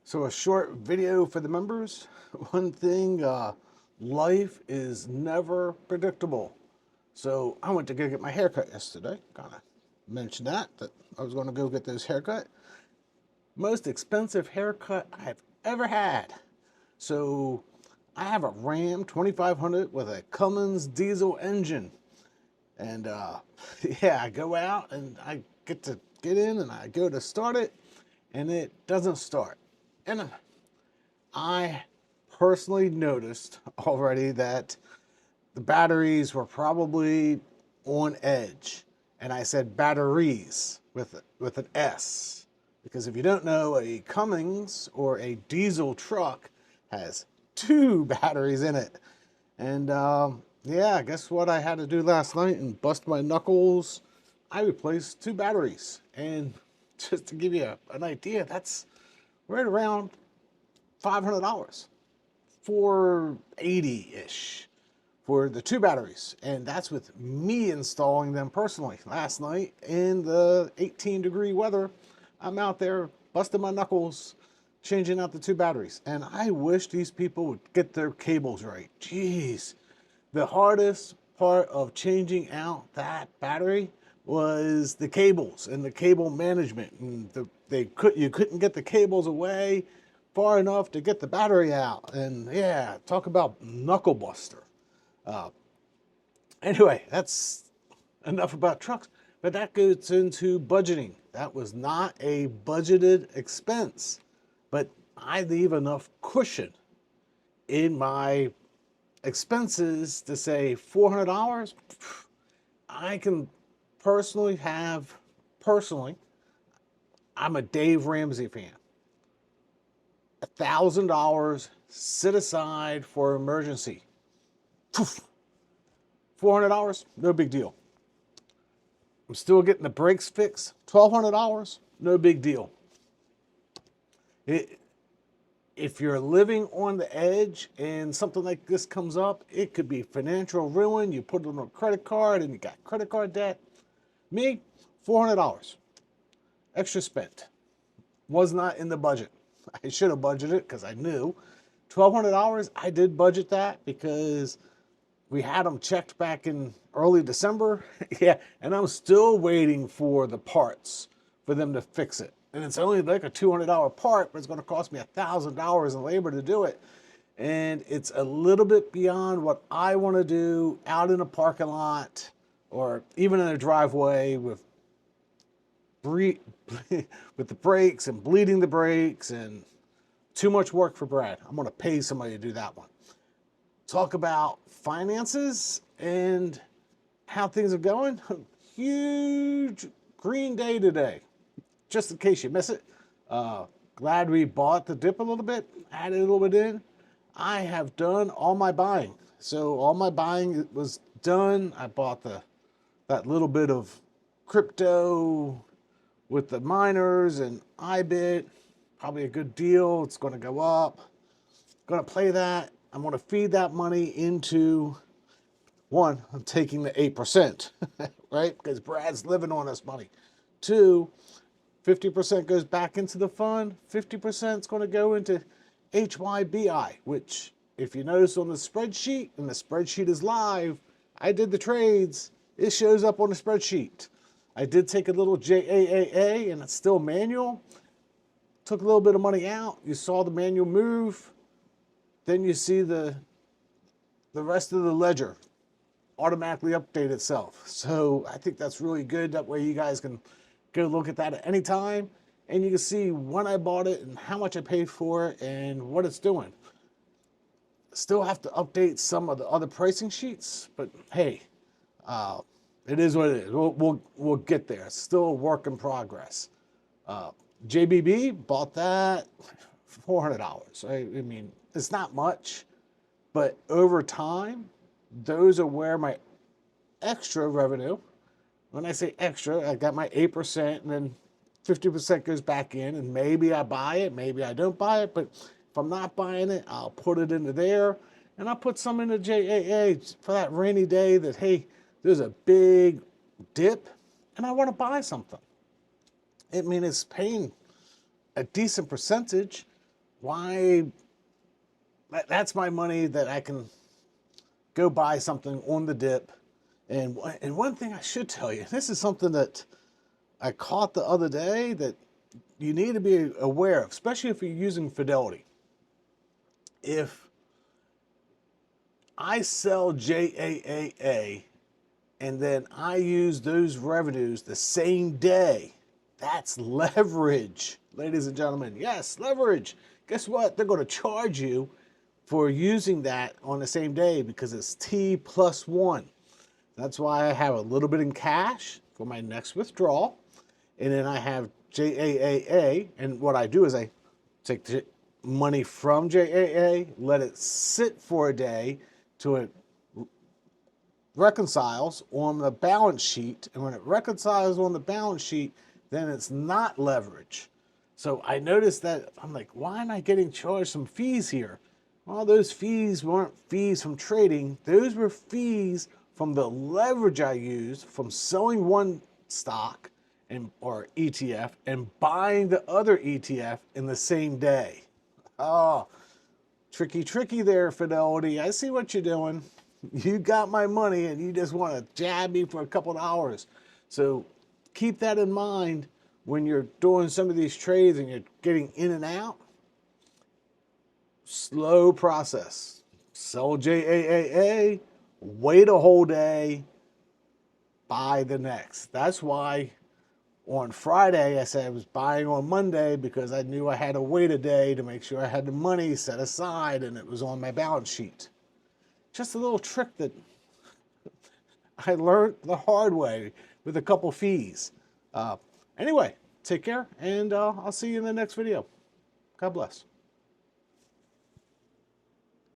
So a short video for the members. One thing, life is never predictable. So I went to go get my haircut yesterday. Gotta mention that I was gonna go get this haircut. Most expensive haircut I've ever had. So I have a Ram 2500 with a Cummins diesel engine. And yeah, I go out and I get to get in and I go to start it and it doesn't start. And I personally noticed already that the batteries were probably on edge. And I said batteries with an S. Because if you don't know, a Cummins or a diesel truck has two batteries in it. And yeah, guess what I had to do last night and bust my knuckles? I replaced two batteries. And just to give you an idea, that's right around $500, 480-ish for the two batteries. And that's with me installing them personally. Last night in the 18-degree weather, I'm out there busting my knuckles, changing out the two batteries. And I wish these people would get their cables right. Jeez. The hardest part of changing out that battery was the cables and the cable management. And you couldn't get the cables away far enough to get the battery out. And yeah, talk about knuckle buster. Anyway, that's enough about trucks. But that goes into budgeting. That was not a budgeted expense, but I leave enough cushion in my expenses to say $400. I can personally, I'm a Dave Ramsey fan. $1,000 set aside for emergency. $400, no big deal. I'm still getting the brakes fixed. $1,200, no big deal. If you're living on the edge and something like this comes up, it could be financial ruin. You put it on a credit card and you got credit card debt. Me, $400 extra spent. Was not in the budget. I should have budgeted because I knew. $1,200, I did budget that because we had them checked back in early December. Yeah, and I'm still waiting for the parts for them to fix it. And it's only like a $200 part, but it's going to cost me $1,000 in labor to do it. And it's a little bit beyond what I want to do out in a parking lot or even in a driveway with with the brakes and bleeding the brakes and too much work for Brad. I'm going to pay somebody to do that one. Talk about finances and how things are going. Huge green day today. Just in case you miss it. Glad we bought the dip a little bit, added a little bit in. I have done all my buying. So all my buying was done. I bought that little bit of crypto with the miners and IBIT. Probably a good deal. It's going to go up. Going to play that. I'm going to feed that money into, one, I'm taking the 8%, right? Because Brad's living on this money. Two, 50% goes back into the fund. 50% is going to go into HYBI, which if you notice on the spreadsheet, and the spreadsheet is live, I did the trades. It shows up on the spreadsheet. I did take a little JAAA, and it's still manual. Took a little bit of money out. You saw the manual move. Then you see the rest of the ledger automatically update itself. So I think that's really good. That way you guys can go look at that at any time and you can see when I bought it and how much I paid for it and what it's doing. Still have to update some of the other pricing sheets, but hey, it is what it is. We'll get there. It's still a work in progress. JBB, bought that, $400. I mean, it's not much, but over time, those are where my extra revenue, when I say extra, I got my 8% and then 50% goes back in, and maybe I buy it, maybe I don't buy it, but if I'm not buying it, I'll put it into there, and I'll put some into JAA for that rainy day that, hey, there's a big dip, and I want to buy something. I mean, it's paying a decent percentage, why? That's my money that I can go buy something on the dip. And one thing I should tell you, this is something that I caught the other day that you need to be aware of, especially if you're using Fidelity. If I sell JAAA and then I use those revenues the same day, that's leverage, ladies and gentlemen. Yes, leverage. Guess what? They're going to charge you for using that on the same day because it's T plus 1. That's why I have a little bit in cash for my next withdrawal. And then I have JAAA. And what I do is I take the money from JAA, let it sit for a day till it reconciles on the balance sheet. And when it reconciles on the balance sheet, then it's not leverage. So I noticed that I'm like, why am I getting charged some fees here? Well, those fees weren't fees from trading. Those were fees from the leverage I used from selling one stock or ETF and buying the other ETF in the same day. Oh, tricky there, Fidelity. I see what you're doing. You got my money and you just want to jab me for a couple of hours. So keep that in mind when you're doing some of these trades and you're getting in and out. Slow process. Sell JAAA, wait a whole day, buy the next. That's why on Friday I said I was buying on Monday because I knew I had to wait a day to make sure I had the money set aside and it was on my balance sheet. Just a little trick that I learned the hard way with a couple fees. Anyway, take care and I'll see you in the next video. God bless.